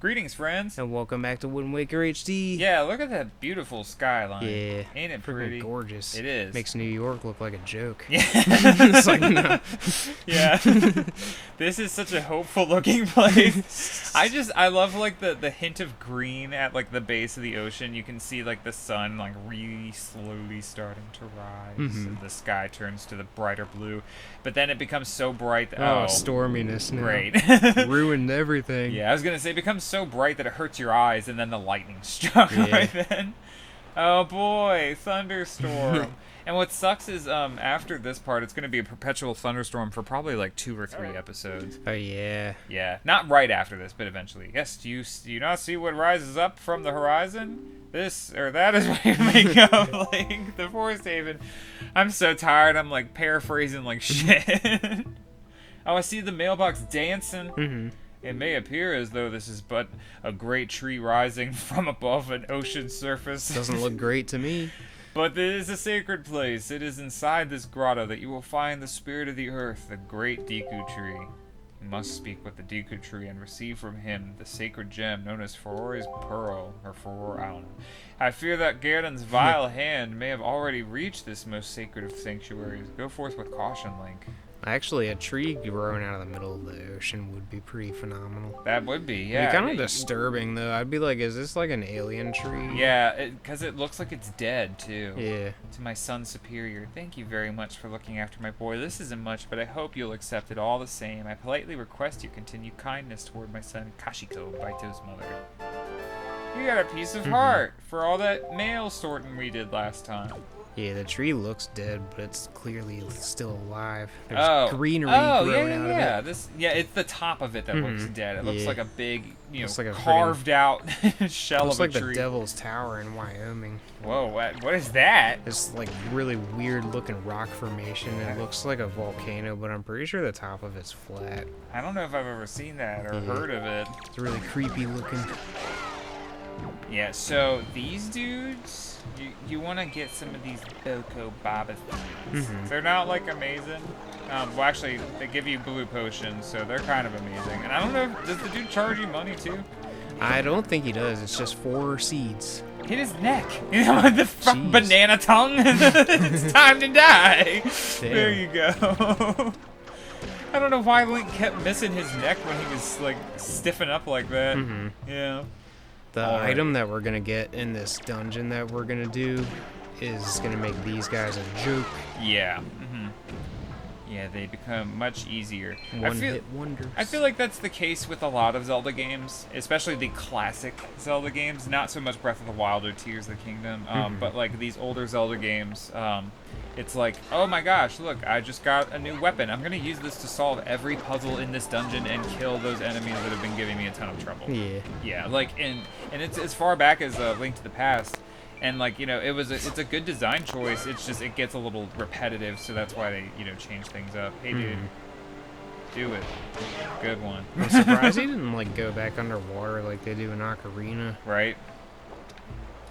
Greetings, friends. And welcome back to Wind Waker HD. Yeah, look at that beautiful skyline. Yeah. Ain't it pretty? Gorgeous. It is. Makes New York look like a joke. Yeah. It's like, no. Yeah. This is such a hopeful looking place. I love like the hint of green at like the base of the ocean. You can see like the sun like really slowly starting to rise. And the sky turns to the brighter blue. But then it becomes so bright that, storminess now. Great. Ruined everything. Yeah, I was going to say it becomes so bright that it hurts your eyes, and then the lightning struck right then. Oh boy, thunderstorm. And what sucks is after this part, it's going to be a perpetual thunderstorm for probably like 2 or 3 episodes. Oh, yeah. Yeah, not right after this, but eventually. Yes, do you not see what rises up from the horizon? This or that is what you make of like the Forest Haven. I'm so tired, I'm like paraphrasing like shit. Oh, I see the mailbox dancing. It may appear as though this is but a great tree rising from above an ocean surface. Doesn't look great to me. But it is a sacred place. It is inside this grotto that you will find the spirit of the earth, the great Deku tree. You must speak with the Deku tree and receive from him the sacred gem known as Farore's Pearl, or Farore, I don't know. I fear that Garden's vile hand may have already reached this most sacred of sanctuaries. Go forth with caution, Link. Actually, a tree growing out of the middle of the ocean would be pretty phenomenal. That would be, yeah. Kind of disturbing, though. I'd be like, is this like an alien tree? Yeah, because it looks like it's dead, too. Yeah. To my son superior, thank you very much for looking after my boy. This isn't much, but I hope you'll accept it all the same. I politely request you continue kindness toward my son, Kashiko, Baito's mother. You got a piece of heart for all that mail sorting we did last time. Yeah, the tree looks dead, but it's clearly still alive. There's greenery growing out of it. It's the top of it that looks dead. It looks like a big, like carved out shell of a tree. Looks like the Devil's Tower in Wyoming. Whoa, what is that? It's like really weird looking rock formation. It looks like a volcano, but I'm pretty sure the top of it's flat. I don't know if I've ever seen that or heard of it. It's really creepy looking. Yeah, so these dudes, you want to get some of these Boko Baba things. They're not like amazing. Well, actually, they give you blue potions, so they're kind of amazing. And I don't know, does the dude charge you money too? I don't think he does. It's just 4 seeds. Hit his neck. You know, the banana tongue. It's time to die. Damn. There you go. I don't know why Link kept missing his neck when he was like stiffing up like that. Yeah. The item that we're going to get in this dungeon that we're going to do is going to make these guys a joke. Yeah. Yeah, they become much easier. One-hit wonders. I feel like that's the case with a lot of Zelda games, especially the classic Zelda games. Not so much Breath of the Wild or Tears of the Kingdom, but like these older Zelda games, it's like, oh my gosh, look, I just got a new weapon. I'm going to use this to solve every puzzle in this dungeon and kill those enemies that have been giving me a ton of trouble. Yeah. Yeah, like, and it's as far back as Link to the Past. And like, it's a good design choice. It's just, it gets a little repetitive, so that's why they, change things up. Hey, dude, do it. Good one. I'm surprised he didn't like go back underwater like they do in Ocarina. Right.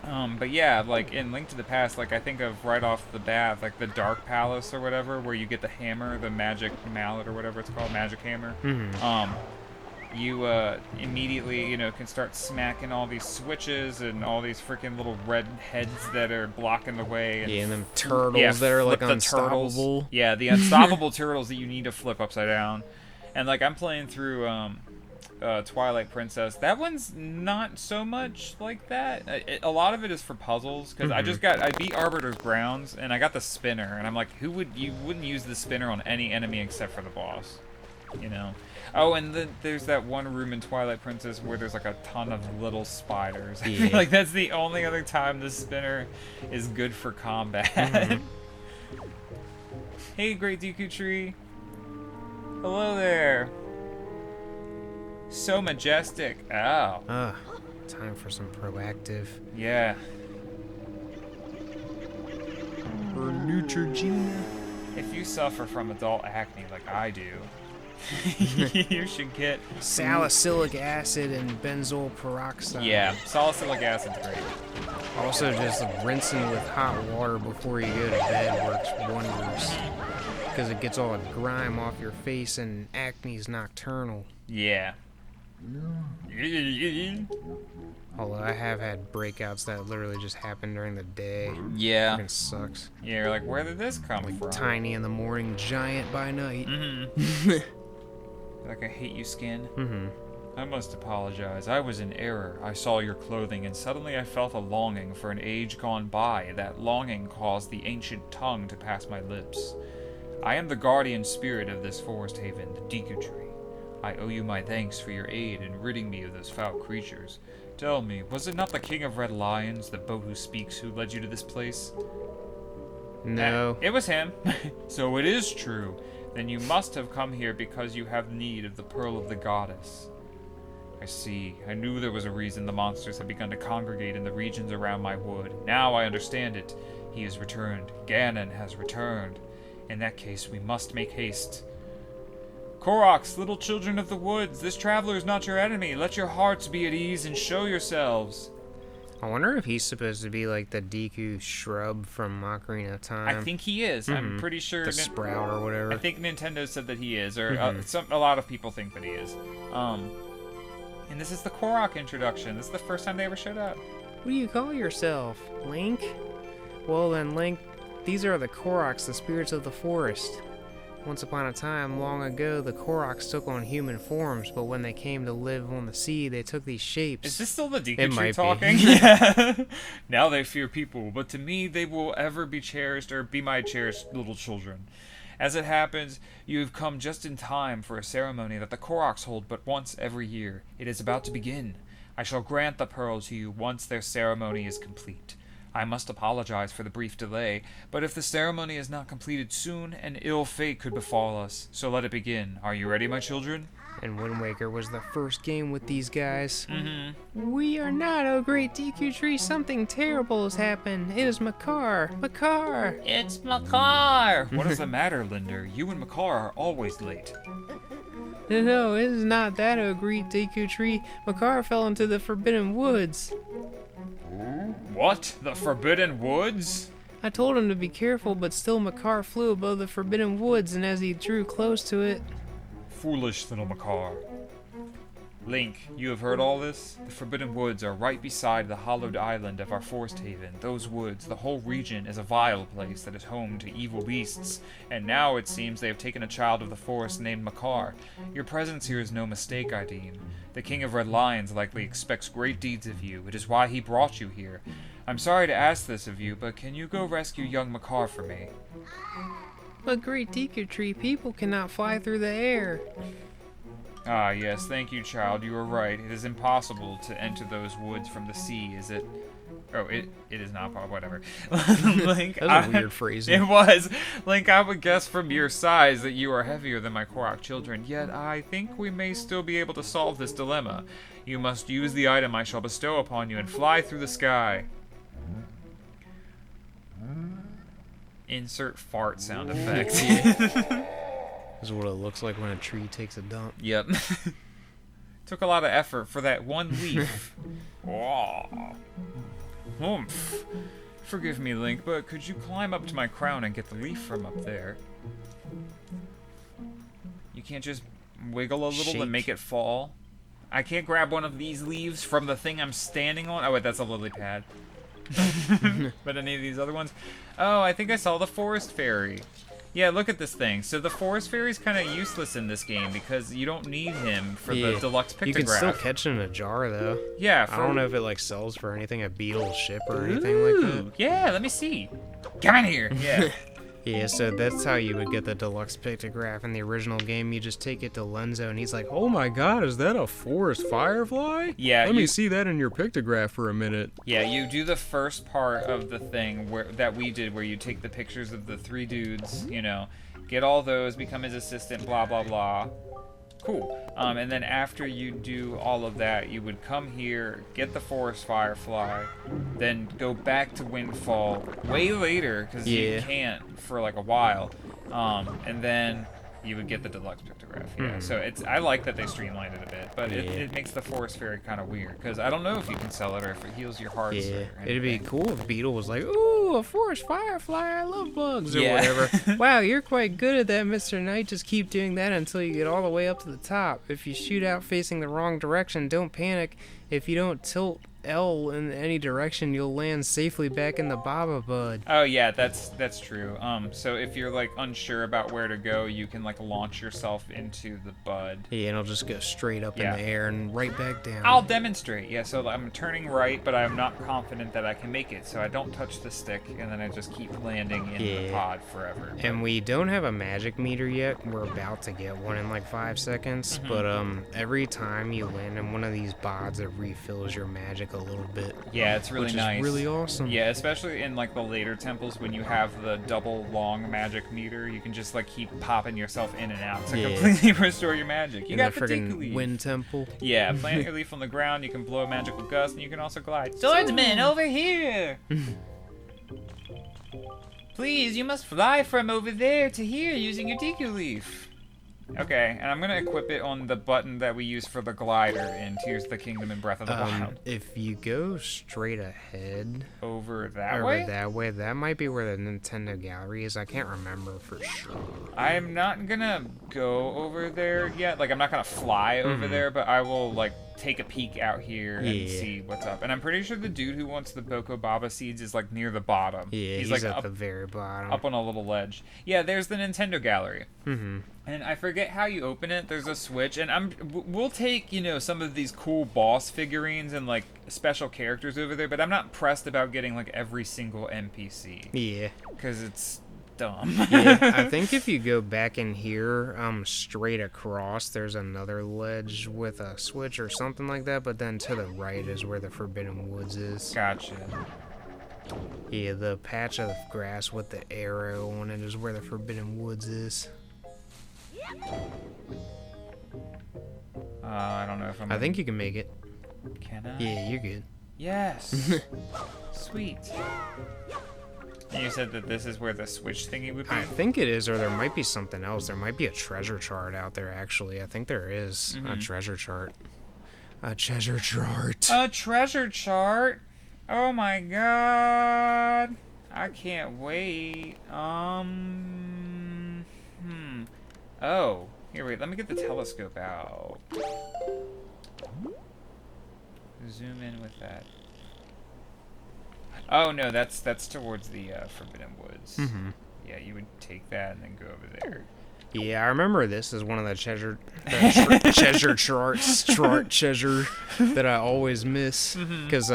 But yeah, like in Link to the Past, like I think of right off the bat, like the Dark Palace or whatever, where you get the hammer, the magic mallet or whatever it's called, magic hammer. You immediately, can start smacking all these switches and all these freaking little red heads that are blocking the way. And them turtles that are like unstoppable. Turtles. Yeah, the unstoppable turtles that you need to flip upside down. And like I'm playing through Twilight Princess. That one's not so much like that. A lot of it is for puzzles, because I beat Arbiter's Grounds, and I got the spinner, and I'm like, you wouldn't use the spinner on any enemy except for the boss, Oh, and then there's that one room in Twilight Princess where there's like a ton of little spiders. I feel like that's the only other time the spinner is good for combat. Hey, Great Deku Tree. Hello there. So majestic. Oh. Time for some proactive. Yeah. Or Neutrogena. If you suffer from adult acne like I do, you should get salicylic acid and benzoyl peroxide. Yeah, salicylic acid's great. Also, just rinsing with hot water before you go to bed works wonders, because it gets all the grime off your face, and acne's nocturnal. Yeah. Although I have had breakouts that literally just happen during the day. Yeah. Fucking sucks. Yeah, you're like, where did this come from? Tiny in the morning, giant by night. Like, I hate you, skin. Mm-hmm. I must apologize. I was in error. I saw your clothing, and suddenly I felt a longing for an age gone by. That longing caused the ancient tongue to pass my lips. I am the guardian spirit of this forest haven, the Deku Tree. I owe you my thanks for your aid in ridding me of those foul creatures. Tell me, was it not the King of Red Lions, the bow who speaks, who led you to this place? No. It was him. So it is true. Then you must have come here because you have need of the Pearl of the Goddess. I see. I knew there was a reason the monsters had begun to congregate in the regions around my wood. Now I understand it. He has returned. Ganon has returned. In that case, we must make haste. Koroks, little children of the woods, this traveler is not your enemy. Let your hearts be at ease and show yourselves. I wonder if he's supposed to be like the Deku shrub from Ocarina of Time. I think he is. I'm pretty sure. The sprout or whatever. I think Nintendo said that he is, or a lot of people think that he is. And this is the Korok introduction. This is the first time they ever showed up. What do you call yourself? Link? Well then, Link, these are the Koroks, the spirits of the forest. Once upon a time, long ago, the Koroks took on human forms, but when they came to live on the sea, they took these shapes. Is this still the It Deku Tree might talking? be. Yeah. Now they fear people, but to me they will ever be cherished or be my cherished little children. As it happens, you have come just in time for a ceremony that the Koroks hold but once every year. It is about to begin. I shall grant the pearl to you once their ceremony is complete. I must apologize for the brief delay, but if the ceremony is not completed soon, an ill fate could befall us. So let it begin. Are you ready, my children? And Wind Waker was the first game with these guys. Mm-hmm. We are not, oh great Deku Tree. Something terrible has happened. It is Makar. Makar! It's Makar! What is the matter, Linder? You and Makar are always late. No, it is not that, oh great Deku Tree. Makar fell into the Forbidden Woods. What? The Forbidden Woods? I told him to be careful, but still Makar flew above the Forbidden Woods, and as he drew close to it... Foolish little Makar. Link, you have heard all this? The Forbidden Woods are right beside the hollowed island of our forest haven. Those woods, the whole region, is a vile place that is home to evil beasts, and now it seems they have taken a child of the forest named Makar. Your presence here is no mistake, I deem. The King of Red Lions likely expects great deeds of you. It is why he brought you here. I'm sorry to ask this of you, but can you go rescue young Makar for me? But great Deku Tree, people cannot fly through the air. Ah, yes, thank you, child. You are right. It is impossible to enter those woods from the sea, is it? Oh, it is not, whatever. Link, That was a weird phrasing. It was. Link, I would guess from your size that you are heavier than my Korok children, yet I think we may still be able to solve this dilemma. You must use the item I shall bestow upon you and fly through the sky. Insert fart sound effect. This is what it looks like when a tree takes a dump. Yep. Took a lot of effort for that one leaf. Oh. Humph. Forgive me, Link, but could you climb up to my crown and get the leaf from up there? You can't just wiggle a little and make it fall? I can't grab one of these leaves from the thing I'm standing on? Oh, wait, that's a lily pad. But any of these other ones? Oh, I think I saw the forest fairy. Yeah, look at this thing. So the forest fairy's kind of useless in this game because you don't need him for the deluxe pictograph. You can still catch it in a jar, though. Yeah. I don't know if it like sells for anything, a beetle ship or anything like that. Yeah, let me see. Come in here. Yeah. Yeah, so that's how you would get the deluxe pictograph in the original game. You just take it to Lenzo, and he's like, "Oh my God, is that a forest firefly? Yeah. Let me see that in your pictograph for a minute." Yeah, you do the first part of the thing that we did, where you take the pictures of the three dudes, you know, get all those, become his assistant, blah blah blah. Cool. And then after you do all of that, you would come here, get the forest firefly, then go back to Windfall way later because you can't for like a while, and then you would get the deluxe pictograph. Yeah, so I like that they streamlined it a bit, but it makes the forest fairy kind of weird because I don't know if you can sell it or if it heals your hearts. Yeah, or it'd be anything. cool if Beetle was like, "Ooh, a forest firefly, I love bugs," or Yeah. whatever. Wow, you're quite good at that, Mr. Knight. Just keep doing that until you get all the way up to the top. If you shoot out facing the wrong direction, don't panic. If you don't tilt L in any direction, you'll land safely back in the Baba Bud. Oh yeah, that's true. So if you're like unsure about where to go, you can like launch yourself into the bud. Yeah, and it'll just go straight up in the air and right back down. I'll demonstrate. Yeah, so I'm turning right, but I'm not confident that I can make it. So I don't touch the stick, and then I just keep landing in the pod forever. And we don't have a magic meter yet. We're about to get one in like 5 seconds. But every time you land in one of these bods, it refills your magic a little bit. Yeah, it's really which nice. Is really awesome. Yeah, especially in like the later temples when you have the double long magic meter, you can just like keep popping yourself in and out to completely restore your magic. You in got the fatigue friggin' leaf. wind temple. Yeah, plant your leaf on the ground, you can blow a magical gust, and you can also glide. Swordsman, over here! Please, you must fly from over there to here using your Deku leaf. Okay, and I'm gonna equip it on the button that we use for the glider in Tears of the Kingdom and Breath of the Wild. If you go straight ahead, Over that way? that might be where the Nintendo Gallery is. I can't remember for sure. I'm not gonna go over there yet. Like, I'm not gonna fly over there, but I will, like, take a peek out here and see what's up. And I'm pretty sure the dude who wants the Boko Baba seeds is, like, near the bottom. Yeah, he's like at up, the very bottom. up on a little ledge. Yeah, there's the Nintendo Gallery. And I forget how you open it. There's a switch, and we'll take, you know, some of these cool boss figurines and like special characters over there, but I'm not pressed about getting like every single NPC. Yeah. Because it's dumb. Yeah, I think if you go back in here, straight across, there's another ledge with a switch or something like that, but then to the right is where the Forbidden Woods is. Gotcha. Yeah, the patch of grass with the arrow on it is where the Forbidden Woods is. I don't know if I'm. I think you can make it. Can I? Yeah, you're good. Yes. Sweet. And you said that this is where the switch thingy would be? I think it is, or there might be something else. There might be a treasure chart out there, actually. I think there is a treasure chart. A treasure chart. A treasure chart? Oh my god. I can't wait. Oh. Here, wait, let me get the telescope out. Zoom in with that. Oh no, that's towards the Forbidden Woods. Yeah, you would take that and then go over there. Yeah, I remember this is one of the treasure charts that I always miss because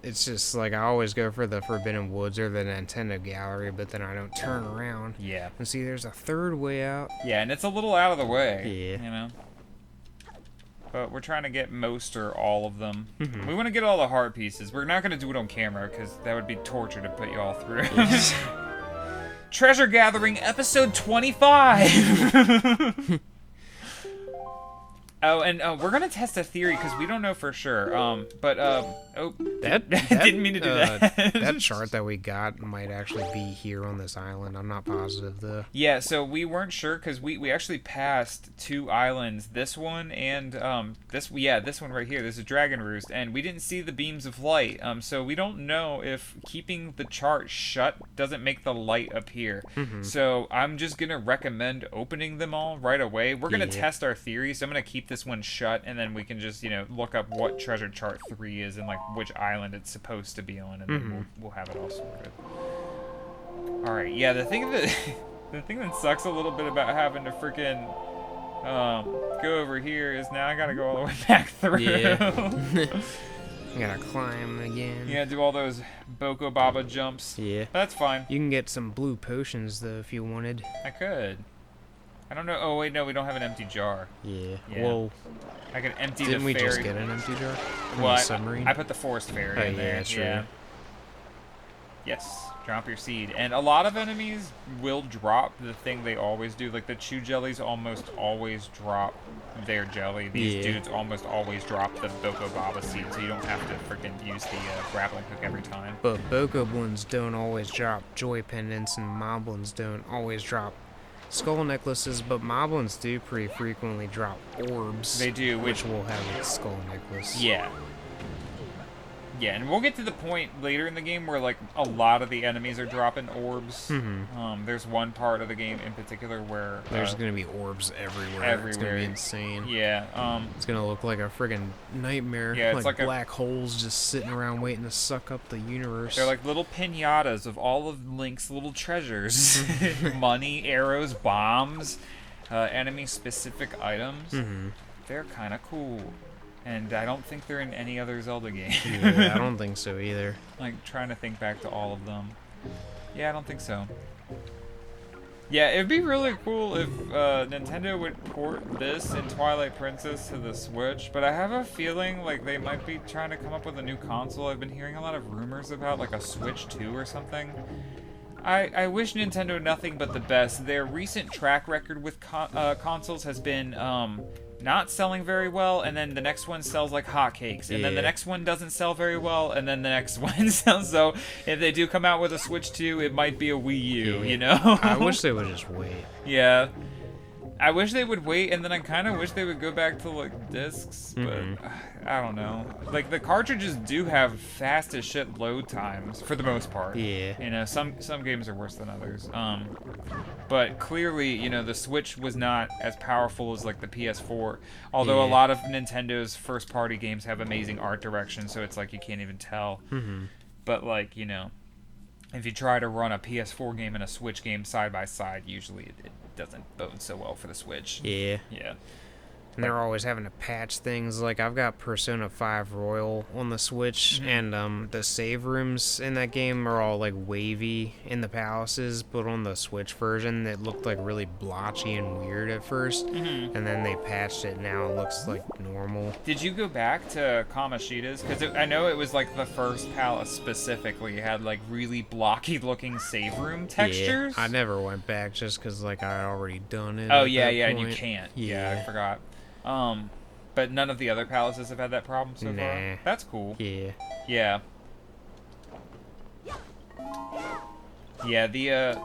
it's just like I always go for the Forbidden Woods or the Nintendo Gallery, but then I don't turn around. Yeah. And see, there's a third way out. Yeah, and it's a little out of the way. Yeah. You know. But we're trying to get most or all of them. We want to get all the heart pieces. We're not going to do it on camera because that would be torture to put you all through. Treasure Gathering, episode 25! Oh, and we're going to test a theory because we don't know for sure. That didn't mean to do that. That chart that we got might actually be here on this island. I'm not positive, though. Yeah, so we weren't sure because we actually passed 2 islands. This one and this one right here. There's a dragon roost, and we didn't see the beams of light. So we don't know if keeping the chart shut doesn't make the light appear. So I'm just gonna recommend opening them all right away. We're gonna test our theory, so I'm gonna keep this one shut, and then we can just look up what treasure chart 3 is and like which island it's supposed to be on, and then we'll have it all sorted. All right, yeah. The thing that sucks a little bit about having to freaking go over here is now I gotta go all the way back through. Yeah. I gotta climb again. Yeah, do all those Boko Baba jumps. Yeah. That's fine. You can get some blue potions though if you wanted. I could. I don't know. Oh wait, no, we don't have an empty jar. Yeah. Yeah. Well, I could empty didn't the we fairy. just get an empty jar? Well, Submarine. I put the forest fairy in there. Yeah, true. Yeah. Yes, drop your seed. And a lot of enemies will drop the thing they always do. Like the chew jellies almost always drop their jelly. These dudes almost always drop the Boko Baba seed, so you don't have to freaking use the grappling hook every time. But Bokoblins don't always drop joy pendants, and Moblins don't always drop skull necklaces, but moblins do pretty frequently drop orbs. They do, which will have a skull necklace. Yeah. Yeah, and we'll get to the point later in the game where, like, a lot of the enemies are dropping orbs. There's one part of the game in particular where... There's going to be orbs everywhere. It's going to be insane. Yeah. It's going to look like a friggin' nightmare. Yeah, it's like black holes just sitting around waiting to suck up the universe. They're like little piñatas of all of Link's little treasures. Money, arrows, bombs, enemy-specific items. They're kind of cool. And I don't think they're in any other Zelda game. Yeah, I don't think so either. Like, trying to think back to all of them. Yeah, I don't think so. Yeah, it'd be really cool if Nintendo would port this and Twilight Princess to the Switch, but I have a feeling like they might be trying to come up with a new console. I've been hearing a lot of rumors about, like, a Switch 2 or something. I wish Nintendo nothing but the best. Their recent track record with consoles has been... not selling very well, and then the next one sells like hotcakes, and then the next one doesn't sell very well, and then the next one sells. So if they do come out with a Switch 2, it might be a Wii U, you know? I wish they would just wait. Yeah. I wish they would wait, and then I kind of wish they would go back to, like, discs, but I don't know. Like, the cartridges do have fast as shit load times, for the most part. Yeah. You know, some games are worse than others. But clearly, you know, the Switch was not as powerful as, like, the PS4, although a lot of Nintendo's first-party games have amazing art direction, so it's like you can't even tell. But, like, you know, if you try to run a PS4 game and a Switch game side by side, usually it doesn't bode so well for the Switch. Yeah. And they're always having to patch things. Like, I've got Persona 5 Royal on the Switch, and the save rooms in that game are all, like, wavy in the palaces, but on the Switch version, it looked, like, really blotchy and weird at first, and then they patched it, now it looks, like, normal. Did you go back to Kamoshida's? Because I know it was, like, the first palace specifically had, like, really blocky-looking save room textures. Yeah, I never went back just because, like, I had already done it. Oh, yeah, and you can't. Yeah, I forgot. But none of the other palaces have had that problem so far? That's cool. Yeah. Yeah, the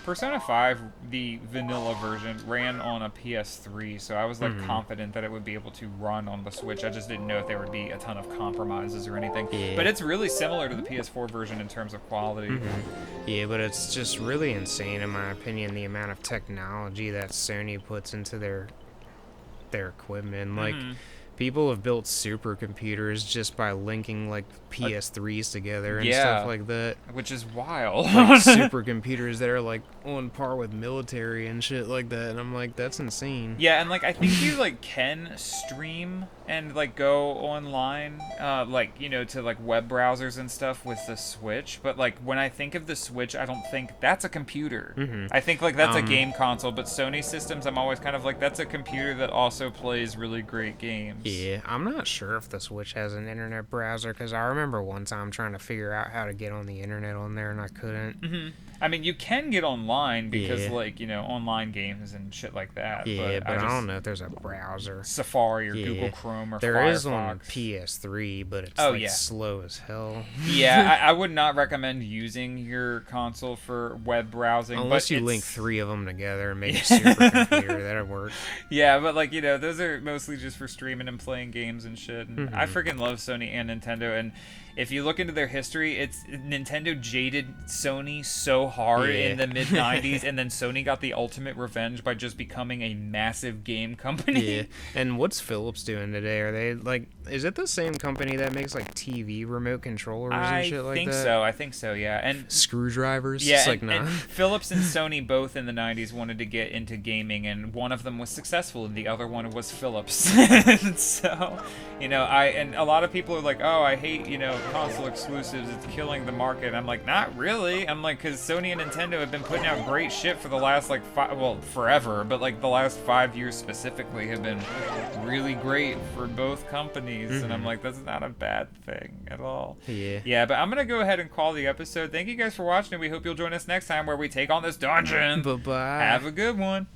Persona 5, the vanilla version, ran on a PS3, so I was, like, confident that it would be able to run on the Switch. I just didn't know if there would be a ton of compromises or anything. But it's really similar to the PS4 version in terms of quality. Yeah, but it's just really insane, in my opinion, the amount of technology that Sony puts into their equipment. Like, people have built supercomputers just by linking, like, PS3s together and stuff like that. Which is wild. Like, supercomputers that are, like, on par with military and shit like that. And I'm like, that's insane. Yeah, and, like, I think you, like, can stream and, like, go online, like, you know, to, like, web browsers and stuff with the Switch. But, like, when I think of the Switch, I don't think that's a computer. I think, like, that's a game console. But Sony systems, I'm always kind of like, that's a computer that also plays really great games. Yeah, I'm not sure if the Switch has an internet browser, because I remember one time trying to figure out how to get on the internet on there, and I couldn't. I mean, you can get online because, like, you know, online games and shit like that. Yeah, but I don't know if there's a browser. Safari or Google Chrome or there Firefox. Is on PS3, but it's slow as hell. Yeah, I would not recommend using your console for web browsing. Unless you link 3 of them together and make a supercomputer, that'll work. Yeah, but, like, you know, those are mostly just for streaming and playing games and shit. And I freaking love Sony and Nintendo, and if you look into their history, it's Nintendo jaded Sony so hard in the mid-90s, and then Sony got the ultimate revenge by just becoming a massive game company. Yeah, and what's Philips doing today? Are they, like, is it the same company that makes, like, TV remote controllers and shit like that? I think so, yeah. And screwdrivers? Yeah, it's like, and Philips and Sony both in the 90s wanted to get into gaming, and one of them was successful, and the other one was Philips. So, you know, and a lot of people are like, oh, I hate, you know, console exclusives, it's killing the market. I'm like, not really. I'm like, because Sony and Nintendo have been putting out great shit for the last, like, forever, but, like, the last 5 years specifically have been really great for both companies, and I'm like, that's not a bad thing at all. Yeah, but I'm gonna go ahead and call the episode. Thank you guys for watching, and we hope you'll join us next time where we take on this dungeon. Bye-bye. Have a good one.